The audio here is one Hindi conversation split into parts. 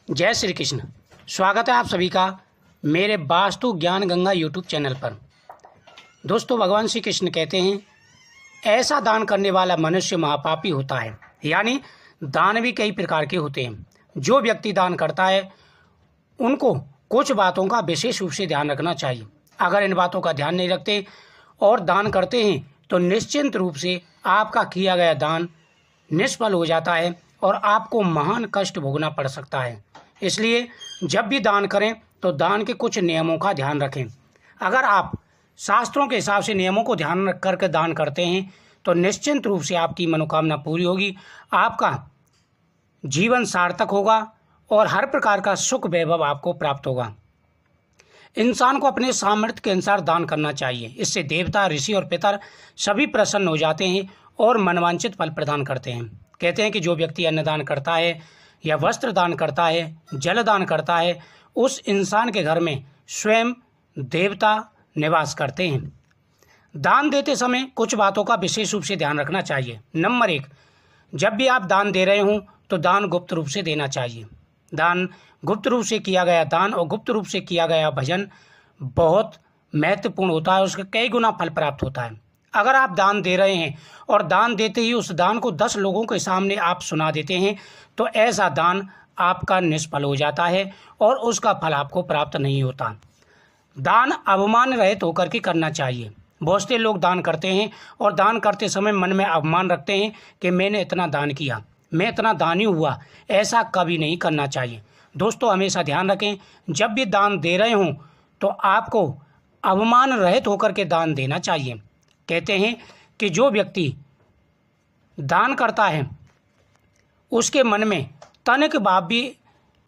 जय श्री कृष्ण। स्वागत है आप सभी का मेरे वास्तु ज्ञान गंगा यूट्यूब चैनल पर। दोस्तों, भगवान श्री कृष्ण कहते हैं, ऐसा दान करने वाला मनुष्य महापापी होता है। यानी दान भी कई प्रकार के होते हैं। जो व्यक्ति दान करता है उनको कुछ बातों का विशेष रूप से ध्यान रखना चाहिए। अगर इन बातों का ध्यान नहीं रखते और दान करते हैं तो निश्चिंत रूप से आपका किया गया दान निष्फल हो जाता है और आपको महान कष्ट भोगना पड़ सकता है। इसलिए जब भी दान करें तो दान के कुछ नियमों का ध्यान रखें। अगर आप शास्त्रों के हिसाब से नियमों को ध्यान रख करके दान करते हैं तो निश्चिंत रूप से आपकी मनोकामना पूरी होगी, आपका जीवन सार्थक होगा और हर प्रकार का सुख वैभव आपको प्राप्त होगा। इंसान को अपने सामर्थ्य के अनुसार दान करना चाहिए। इससे देवता, ऋषि और पितर सभी प्रसन्न हो जाते हैं और मनवांछित फल प्रदान करते हैं। कहते हैं कि जो व्यक्ति अन्नदान करता है या वस्त्र दान करता है, जल दान करता है, उस इंसान के घर में स्वयं देवता निवास करते हैं। दान देते समय कुछ बातों का विशेष रूप से ध्यान रखना चाहिए। नंबर 1, जब भी आप दान दे रहे हों तो दान गुप्त रूप से देना चाहिए। दान गुप्त रूप से किया गया दान और गुप्त रूप से किया गया भजन बहुत महत्वपूर्ण होता है, उसका कई गुना फल प्राप्त होता है। अगर आप दान दे रहे हैं और दान देते ही उस दान को 10 लोगों के सामने आप सुना देते हैं तो ऐसा दान आपका निष्फल हो जाता है और उसका फल आपको प्राप्त नहीं होता। दान अवमान रहित होकर के करना चाहिए। बहुत से लोग दान करते हैं और दान करते समय मन में अभिमान रखते हैं कि मैंने इतना दान किया, मैं इतना दानी हुआ। ऐसा कभी नहीं करना चाहिए। दोस्तों, हमेशा ध्यान रखें, जब भी दान दे रहे हों तो आपको अवमान रहित होकर के दान देना चाहिए। कहते हैं कि जो व्यक्ति दान करता है उसके मन में तनिक भाव भी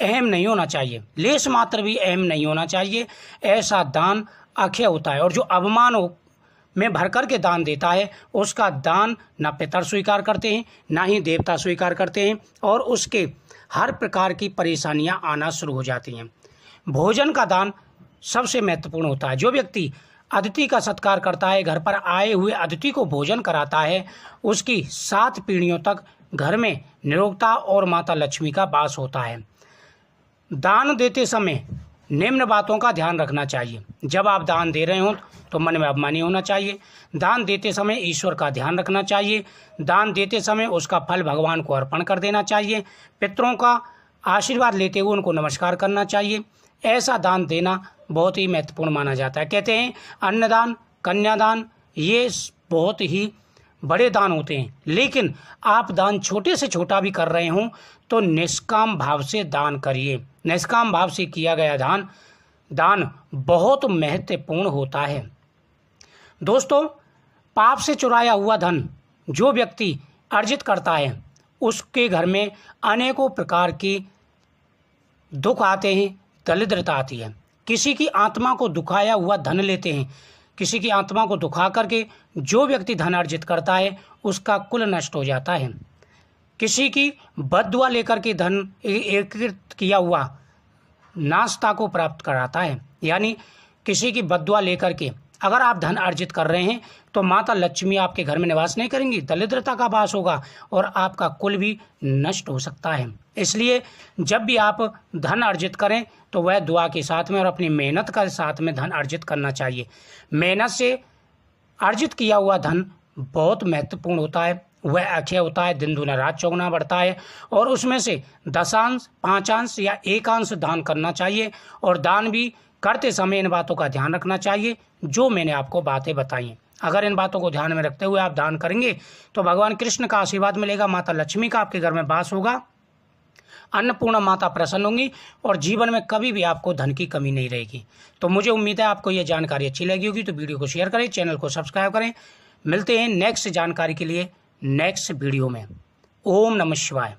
अहम नहीं होना चाहिए, लेश मात्र भी अहम नहीं होना चाहिए। ऐसा दान अक्षय होता है। और जो अवमान में भर कर के दान देता है उसका दान ना पितर स्वीकार करते हैं, ना ही देवता स्वीकार करते हैं और उसके हर प्रकार की परेशानियां आना शुरू हो जाती हैं। भोजन का दान सबसे महत्वपूर्ण होता है। जो व्यक्ति अतिथि का सत्कार करता है, घर पर आए हुए अतिथि को भोजन कराता है, उसकी 7 पीढ़ियों तक घर में निरोगता और माता लक्ष्मी का वास होता है। दान देते समय निम्न बातों का ध्यान रखना चाहिए। जब आप दान दे रहे हों तो मन में अभिमानी होना चाहिए। दान देते समय ईश्वर का ध्यान रखना चाहिए। दान देते समय उसका फल भगवान को अर्पण कर देना चाहिए। पितरों का आशीर्वाद लेते हुए उनको नमस्कार करना चाहिए। ऐसा दान देना बहुत ही महत्वपूर्ण माना जाता है। कहते हैं अन्नदान, कन्यादान ये बहुत ही बड़े दान होते हैं, लेकिन आप दान छोटे से छोटा भी कर रहे हों तो निष्काम भाव से दान करिए। निष्काम भाव से किया गया दान बहुत महत्वपूर्ण होता है। दोस्तों, पाप से चुराया हुआ धन जो व्यक्ति अर्जित करता है उसके घर में अनेकों प्रकार की दुख आते हैं, दरिद्रता आती है। किसी की आत्मा को दुखाया हुआ धन लेते हैं। किसी की आत्मा को दुखा करके जो व्यक्ति धन अर्जित करता है उसका कुल नष्ट हो जाता है। किसी की बद्दुआ लेकर के धन एकत्रित किया हुआ नाश्ता को प्राप्त कराता है। यानी किसी की बद्दुआ लेकर के अगर आप धन अर्जित कर रहे हैं तो माता लक्ष्मी आपके घर में निवास नहीं करेंगी, दरिद्रता का वास होगा और आपका कुल भी नष्ट हो सकता है। इसलिए जब भी आप धन अर्जित करें तो वह दुआ के साथ में और अपनी मेहनत के साथ में धन अर्जित करना चाहिए। मेहनत से अर्जित किया हुआ धन बहुत महत्वपूर्ण होता है, वह अक्षय होता है, दिन दूना रात चौगुना बढ़ता है और उसमें से 10 5 या 1 दान करना चाहिए। और दान भी करते समय इन बातों का ध्यान रखना चाहिए जो मैंने आपको बातें बताई हैं। अगर इन बातों को ध्यान में रखते हुए आप दान करेंगे तो भगवान कृष्ण का आशीर्वाद मिलेगा, माता लक्ष्मी का आपके घर में वास होगा, अन्नपूर्णा माता प्रसन्न होंगी और जीवन में कभी भी आपको धन की कमी नहीं रहेगी। तो मुझे उम्मीद है आपको ये जानकारी अच्छी लगी होगी, तो वीडियो को शेयर करें, चैनल को सब्सक्राइब करें। मिलते हैं नेक्स्ट जानकारी के लिए नेक्स्ट वीडियो में। ओम नमः शिवाय।